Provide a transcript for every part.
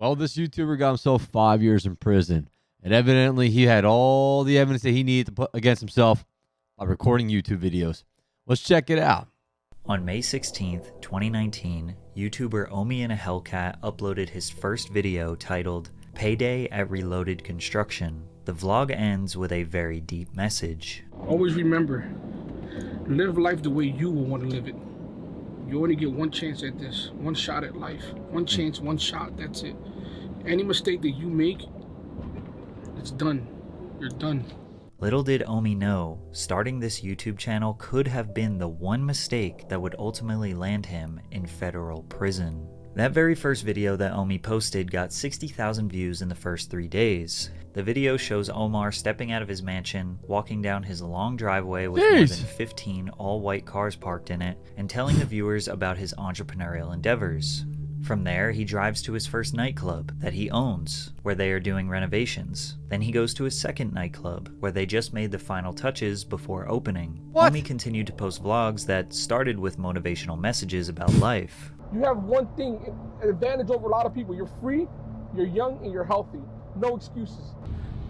Well, this YouTuber got himself 5 years in prison, and evidently he had all the evidence that he needed to put against himself by recording YouTube videos. Let's check it out. On May 16th, 2019, YouTuber Omi in a Hellcat uploaded his first video titled Payday at Reloaded Construction. The vlog ends with a very deep message. Always remember, live life the way you will want to live it. You only get one chance at this, one shot at life. One chance, one shot, that's it. Any mistake that you make, it's done. You're done. Little did Omi know, starting this YouTube channel could have been the one mistake that would ultimately land him in federal prison. That very first video that Omi posted got 60,000 views in the first 3 days. The video shows Omar stepping out of his mansion, walking down his long driveway with more than 15 all-white cars parked in it, and telling the viewers about his entrepreneurial endeavors. From there, he drives to his first nightclub that he owns, where they are doing renovations. Then he goes to his second nightclub, where they just made the final touches before opening. Omi continued to post vlogs that started with motivational messages about life. You have one thing, an advantage over a lot of people. You're free, you're young, and you're healthy. No excuses.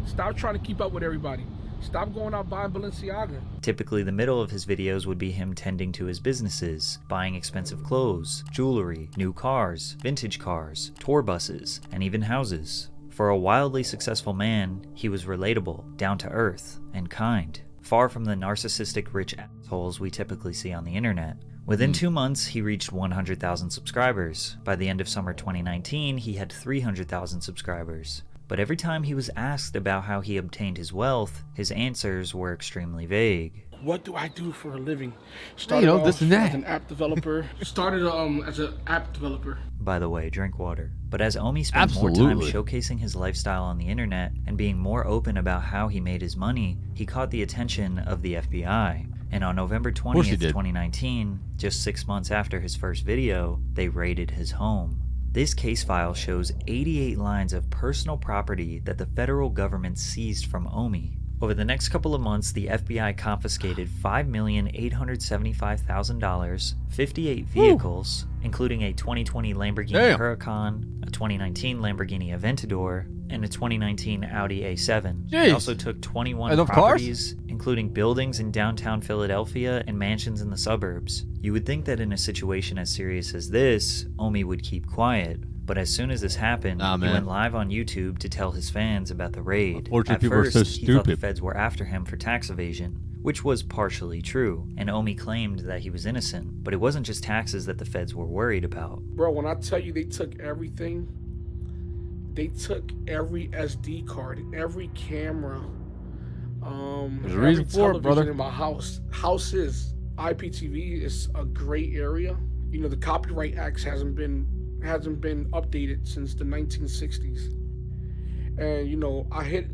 Stop trying to keep up with everybody. Stop going out buying Balenciaga. Typically, the middle of his videos would be him tending to his businesses, buying expensive clothes, jewelry, new cars, vintage cars, tour buses, and even houses. For a wildly successful man, he was relatable, down to earth, and kind, far from the narcissistic rich assholes we typically see on the internet. Within 2 months, he reached 100,000 subscribers. By the end of summer 2019, he had 300,000 subscribers. But every time he was asked about how he obtained his wealth, his answers were extremely vague. What do I do for a living? Started off as an app developer. Started as an app developer. By the way, drink water. But as Omi spent more time showcasing his lifestyle on the internet and being more open about how he made his money, he caught the attention of the FBI. And on November 20th, 2019, just 6 months after his first video, they raided his home. This case file shows 88 lines of personal property that the federal government seized from Omi. Over the next couple of months, the FBI confiscated $5,875,000, 58 vehicles, including a 2020 Lamborghini Huracan, a 2019 Lamborghini Aventador, and a 2019 Audi A7. They also took 21 properties, including buildings in downtown Philadelphia and mansions in the suburbs. You would think that in a situation as serious as this, Omi would keep quiet. But as soon as this happened, he went live on YouTube to tell his fans about the raid. At first, he thought the feds were after him for tax evasion, which was partially true, and Omi claimed that he was innocent. But it wasn't just taxes that the feds were worried about. Bro, when I tell you they took everything, they took every SD card, every camera, every television in my house. Houses, IPTV is a gray area. You know, the Copyright Act hasn't been updated since the 1960s, and you know, I hit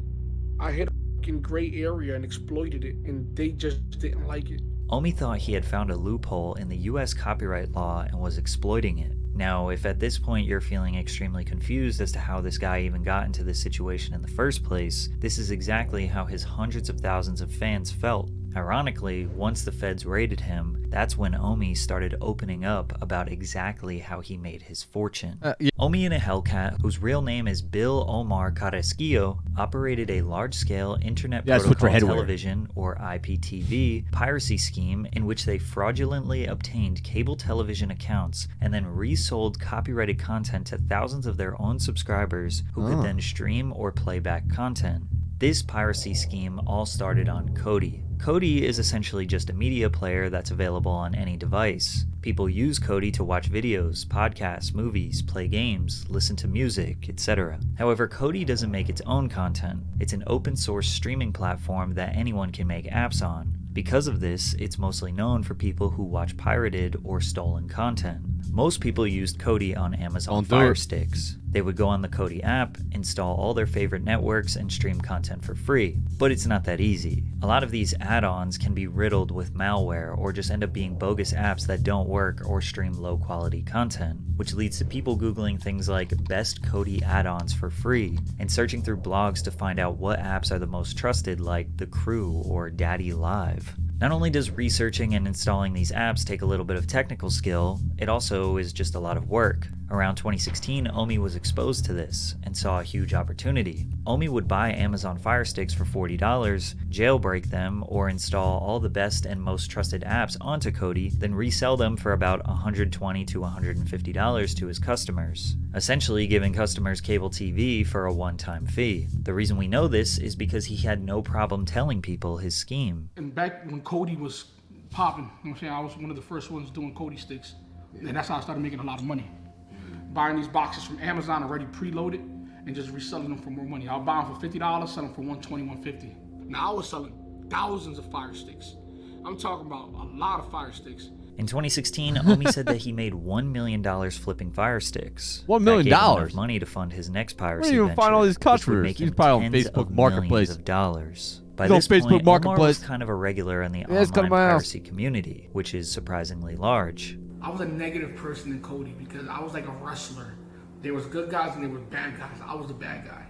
a fucking gray area and exploited it, and they just didn't like it. Omi thought he had found a loophole in the US copyright law and was exploiting it. Now, if at this point you're feeling extremely confused as to how this guy even got into this situation in the first place, this is exactly how his hundreds of thousands of fans felt. Ironically, once the feds raided him, that's when Omi started opening up about exactly how he made his fortune. Omi in a Hellcat, whose real name is Bill Omar Carrasquillo, operated a large-scale Internet Protocol Television, or IPTV, piracy scheme in which they fraudulently obtained cable television accounts and then resold copyrighted content to thousands of their own subscribers who could then stream or play back content. This piracy scheme all started on Kodi. Kodi is essentially just a media player that's available on any device. People use Kodi to watch videos, podcasts, movies, play games, listen to music, etc. However, Kodi doesn't make its own content. It's an open source streaming platform that anyone can make apps on. Because of this, it's mostly known for people who watch pirated or stolen content. Most people used Kodi on Amazon Fire Sticks. They would go on the Kodi app, install all their favorite networks, and stream content for free. But it's not that easy. A lot of these add-ons can be riddled with malware or just end up being bogus apps that don't work or stream low-quality content, which leads to people Googling things like best Kodi add-ons for free and searching through blogs to find out what apps are the most trusted, like The Crew or Daddy Live. Not only does researching and installing these apps take a little bit of technical skill, it also is just a lot of work. Around 2016, Omi was exposed to this and saw a huge opportunity. Omi would buy Amazon Fire Sticks for $40, jailbreak them, or install all the best and most trusted apps onto Kodi, then resell them for about $120 to $150 to his customers, essentially giving customers cable TV for a one-time fee. The reason we know this is because he had no problem telling people his scheme. And back when Kodi was popping, you know what I'm saying, I was one of the first ones doing Kodi sticks, and that's how I started making a lot of money. Buying these boxes from Amazon already preloaded and just reselling them for more money. I'll buy them for $50, sell them for $120, $150. Now I was selling thousands of Fire Sticks. I'm talking about a lot of Fire Sticks. In 2016, Omi said that he made $1 million flipping Fire Sticks. $1 million? That gave him enough money to fund his next piracy venture. Where do you even find all these customers? He's probably on Facebook Marketplace. Of dollars. By He's this on Facebook point, Omar Marketplace. was kind of a regular in the online piracy community, which is surprisingly large. I was a negative person in Kodi because I was like a wrestler. There was good guys and there were bad guys. I was the bad guy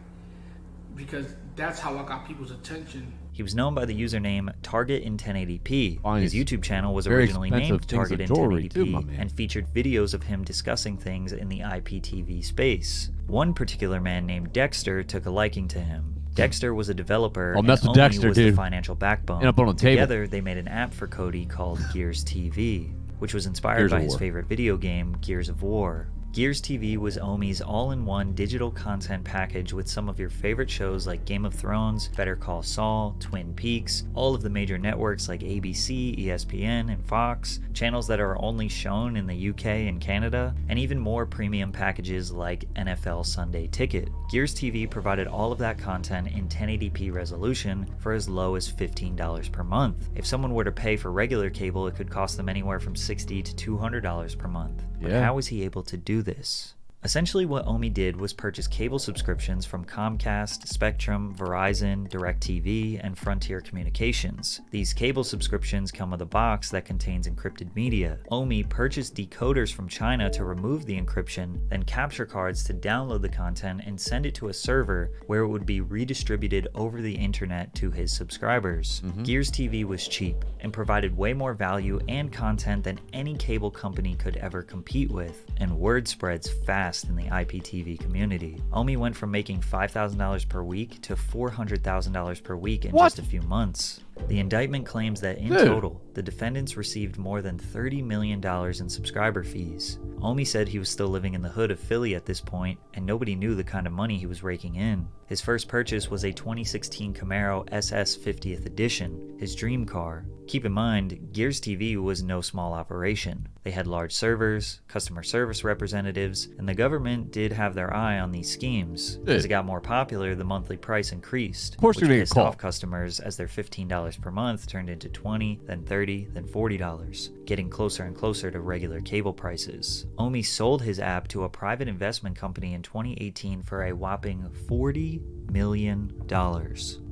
because that's how I got people's attention. He was known by the username Target in 1080p. His YouTube channel was very originally named Target in 1080p too, and featured videos of him discussing things in the IPTV space. One particular man named Dexter took a liking to him. Dexter was a developer and Omi was the financial backbone. End up on a table. Together, they made an app for Kodi called Gears TV, which was inspired by his favorite video game, Gears of War. Gears TV was Omi's all-in-one digital content package with some of your favorite shows like Game of Thrones, Better Call Saul, Twin Peaks, all of the major networks like ABC, ESPN, and Fox, channels that are only shown in the UK and Canada, and even more premium packages like NFL Sunday Ticket. Gears TV provided all of that content in 1080p resolution for as low as $15 per month. If someone were to pay for regular cable, it could cost them anywhere from $60 to $200 per month. But how was he able to do this? Essentially, what Omi did was purchase cable subscriptions from Comcast, Spectrum, Verizon, DirecTV, and Frontier Communications. These cable subscriptions come with a box that contains encrypted media. Omi purchased decoders from China to remove the encryption, then capture cards to download the content and send it to a server where it would be redistributed over the internet to his subscribers. Gears TV was cheap and provided way more value and content than any cable company could ever compete with, and word spreads fast in the IPTV community. Omi went from making $5,000 per week to $400,000 per week in just a few months. The indictment claims that in total, the defendants received more than $30 million in subscriber fees. Omi said he was still living in the hood of Philly at this point, and nobody knew the kind of money he was raking in. His first purchase was a 2016 Camaro SS 50th Edition, his dream car. Keep in mind, Gears TV was no small operation. They had large servers, customer service representatives, and the government did have their eye on these schemes. As it got more popular, the monthly price increased, which pissed off customers as their $15 per month turned into $20, then $30, then $40, getting closer and closer to regular cable prices. Omi sold his app to a private investment company in 2018 for a whopping $40 million.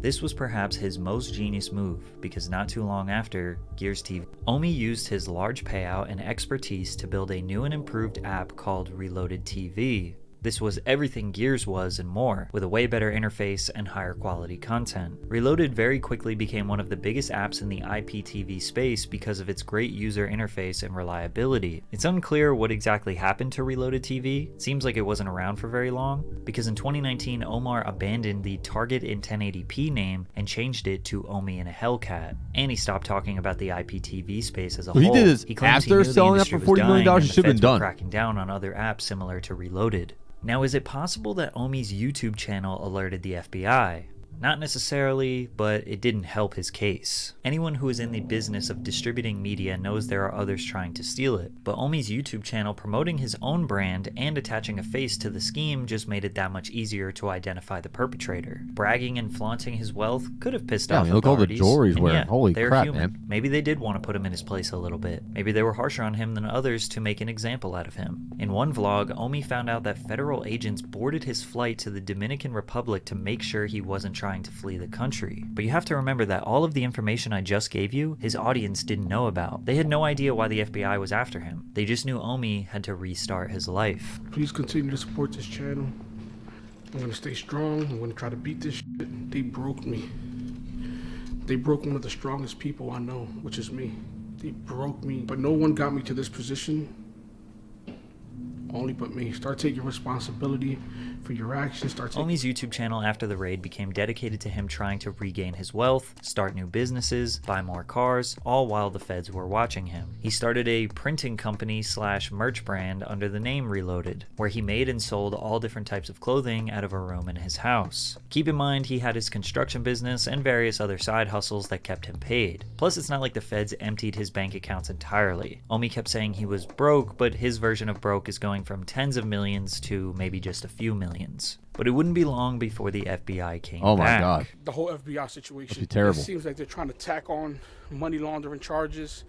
This was perhaps his most genius move because not too long after Gears TV, Omi used his large payout and expertise to build a new and improved app called Reloaded TV. This was everything Gears was and more, with a way better interface and higher quality content. Reloaded very quickly became one of the biggest apps in the IPTV space because of its great user interface and reliability. It's unclear what exactly happened to Reloaded TV. It seems like it wasn't around for very long, because in 2019, Omar abandoned the Target in 1080p name and changed it to Omi in a Hellcat. And he stopped talking about the IPTV space as a whole. He did this claims after selling it for $40 million. He should have been done. Cracking down on other apps similar to Reloaded. Now, is it possible that Omi's YouTube channel alerted the FBI? Not necessarily, but it didn't help his case. Anyone who is in the business of distributing media knows there are others trying to steal it, but Omi's YouTube channel promoting his own brand and attaching a face to the scheme just made it that much easier to identify the perpetrator. Bragging and flaunting his wealth could have pissed off look authorities. All the jewelry he's wearing. Yeah, holy crap, human. man. Maybe they did want to put him in his place a little bit. Maybe they were harsher on him than others to make an example out of him. In one vlog, Omi found out that federal agents boarded his flight to the Dominican Republic to make sure he wasn't trying to flee the country. But you have to remember that all of the information I just gave you, his audience didn't know about. They had no idea why the FBI was after him. They just knew Omi had to restart his life. Please continue to support this channel. I'm gonna stay strong. I'm gonna try to beat this shit. They broke me. They broke one of the strongest people I know, which is me. They broke me, but no one got me to this position. Only but me. Start taking responsibility for your actions. Omi's YouTube channel after the raid became dedicated to him trying to regain his wealth, start new businesses, buy more cars, all while the feds were watching him. He started a printing company / merch brand under the name Reloaded, where he made and sold all different types of clothing out of a room in his house. Keep in mind, he had his construction business and various other side hustles that kept him paid. Plus, it's not like the feds emptied his bank accounts entirely. Omi kept saying he was broke, but his version of broke is going from tens of millions to maybe just a few millions. But it wouldn't be long before the FBI came back. Oh my God. The whole FBI situation. Must be terrible. It seems like they're trying to tack on money laundering charges,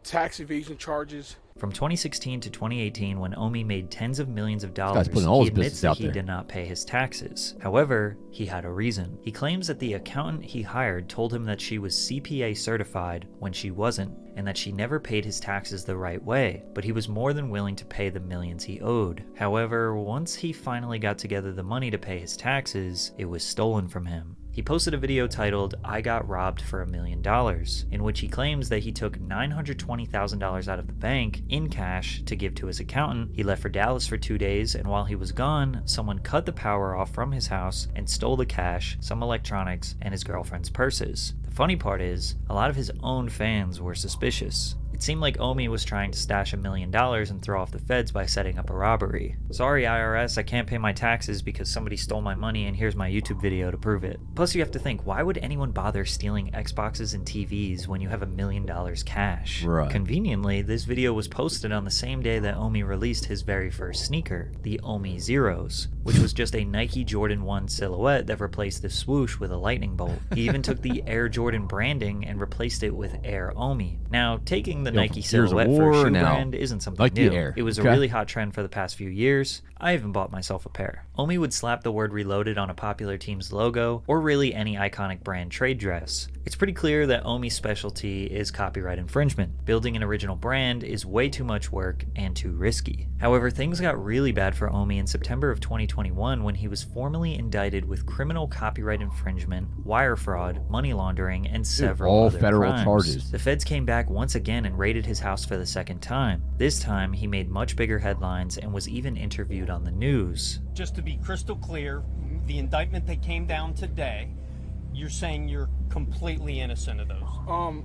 tax evasion charges. From 2016 to 2018, when Omi made tens of millions of dollars, This guy's putting all he his admits business that out he there. did not pay his taxes. However, he had a reason. He claims that the accountant he hired told him that she was CPA certified when she wasn't, and that she never paid his taxes the right way, but he was more than willing to pay the millions he owed. However, once he finally got together the money to pay his taxes, it was stolen from him. He posted a video titled, "I Got Robbed for $1 Million," in which he claims that he took $920,000 out of the bank in cash to give to his accountant. He left for Dallas for 2 days, and while he was gone, someone cut the power off from his house and stole the cash, some electronics, and his girlfriend's purses. The funny part is, a lot of his own fans were suspicious. It seemed like Omi was trying to stash $1 million and throw off the feds by setting up a robbery. Sorry IRS, I can't pay my taxes because somebody stole my money and here's my YouTube video to prove it. Plus you have to think, why would anyone bother stealing Xboxes and TVs when you have $1 million cash? Right. Conveniently, this video was posted on the same day that Omi released his very first sneaker, the Omi Zeros, which was just a Nike Jordan 1 silhouette that replaced the swoosh with a lightning bolt. He even took the Air Jordan branding and replaced it with Air Omi. Now, taking the Nike silhouette for a shoe brand isn't something like new. the Air. It was a really hot trend for the past few years. I even bought myself a pair. Omi would slap the word Reloaded on a popular team's logo, or really any iconic brand trade dress. It's pretty clear that Omi's specialty is copyright infringement. Building an original brand is way too much work and too risky. However, things got really bad for Omi in September of 2021 when he was formally indicted with criminal copyright infringement, wire fraud, money laundering, and several all other federal crimes. charges. The feds came back once again and raided his house for the second time. This time, he made much bigger headlines and was even interviewed on the news. Just to be crystal clear, the indictment that came down today, you're saying you're completely innocent of those?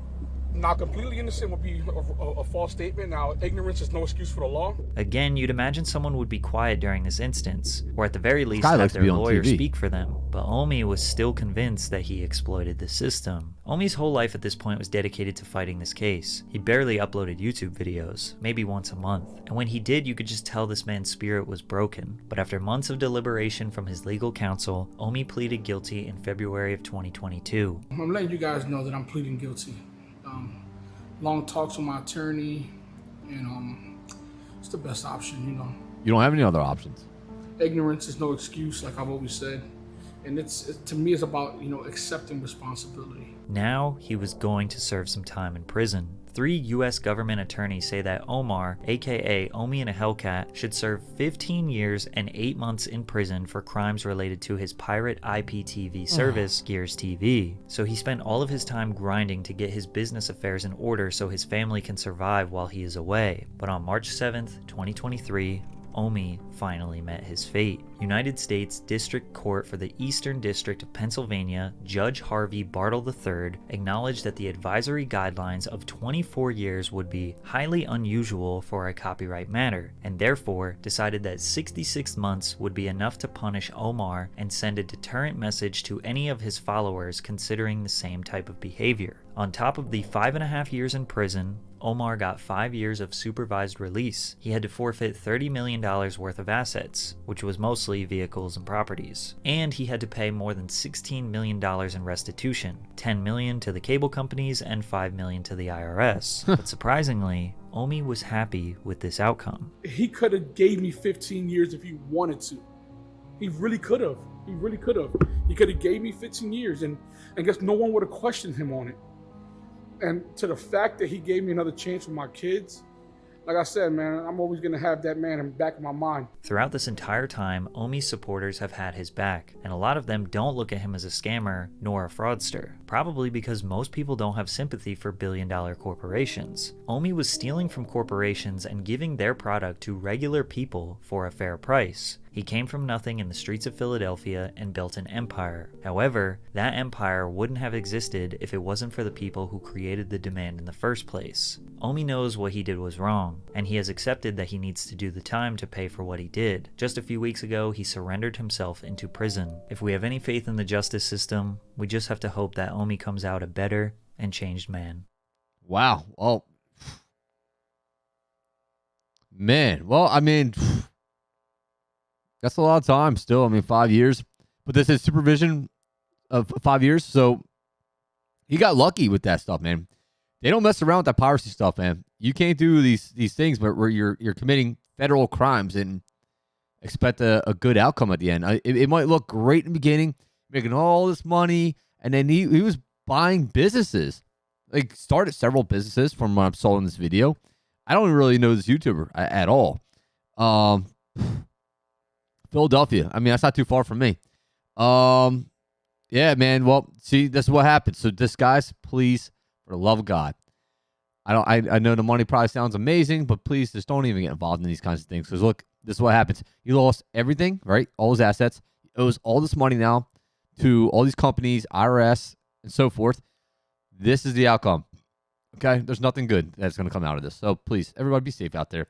Not completely innocent would be a false statement. Now, ignorance is no excuse for the law. Again, you'd imagine someone would be quiet during this instance, or at the very least guy have likes to their be on lawyer TV. speak for them, but Omi was still convinced that he exploited the system. Omi's whole life at this point was dedicated to fighting this case. He barely uploaded YouTube videos, maybe once a month, and when he did, you could just tell this man's spirit was broken. But after months of deliberation from his legal counsel, Omi pleaded guilty in February of 2022. I'm letting you guys know that I'm pleading guilty. Long talks with my attorney, and it's the best option, you know. You don't have any other options. Ignorance is no excuse, like I've always said, and to me, it's about, you know, accepting responsibility. Now he was going to serve some time in prison. 3 U.S. government attorneys say that Omar, aka Omi in a Hellcat, should serve 15 years and 8 months in prison for crimes related to his pirate IPTV service, Gears TV. So he spent all of his time grinding to get his business affairs in order so his family can survive while he is away. But on March 7th, 2023, Omi finally met his fate. United States District Court for the Eastern District of Pennsylvania, Judge Harvey Bartle III, acknowledged that the advisory guidelines of 24 years would be highly unusual for a copyright matter, and therefore decided that 66 months would be enough to punish Omar and send a deterrent message to any of his followers considering the same type of behavior. On top of the 5.5 years in prison, Omar got 5 years of supervised release. He had to forfeit $30 million worth of assets, which was mostly vehicles and properties. And he had to pay more than $16 million in restitution, $10 million to the cable companies and $5 million to the IRS. But surprisingly, Omi was happy with this outcome. He could have gave me 15 years if he wanted to. He really could have. He really could have. He could have gave me 15 years, and I guess no one would have questioned him on it. And to the fact that he gave me another chance with my kids, like I said, man, I'm always going to have that man in the back of my mind. Throughout this entire time, Omi's supporters have had his back, and a lot of them don't look at him as a scammer nor a fraudster. probably because most people don't have sympathy for billion-dollar corporations. Omi was stealing from corporations and giving their product to regular people for a fair price. He came from nothing in the streets of Philadelphia and built an empire. However, that empire wouldn't have existed if it wasn't for the people who created the demand in the first place. Omi knows what he did was wrong, and he has accepted that he needs to do the time to pay for what he did. Just a few weeks ago, he surrendered himself into prison. If we have any faith in the justice system, we just have to hope that Omi comes out a better and changed man. Wow. Well, man. Well, I mean, that's a lot of time still. I mean, 5 years. But this is supervision of 5 years. So he got lucky with that stuff, man. They don't mess around with that piracy stuff, man. You can't do these things where you're committing federal crimes and expect a good outcome at the end. It might look great in the beginning, making all this money, and then he was buying businesses. Like, started several businesses from what I saw in this video. I don't really know this YouTuber at all. Philadelphia. I mean, that's not too far from me. Yeah, man. Well, see, this is what happens. So this, guys, please, for the love of God, I know the money probably sounds amazing, but please just don't even get involved in these kinds of things. Because look, this is what happens. He lost everything, right? All his assets. He owes all this money now to all these companies, IRS, and so forth. This is the outcome. Okay? There's nothing good that's going to come out of this. So please, everybody be safe out there.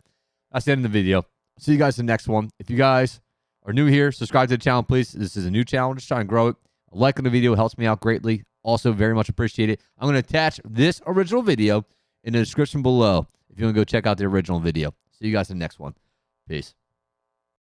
That's the end of the video. See you guys in the next one. If you guys are new here, subscribe to the channel, please. This is a new channel. Just trying to grow it. A like on the video helps me out greatly. Also, very much appreciate it. I'm going to attach this original video in the description below if you want to go check out the original video. See you guys in the next one. Peace.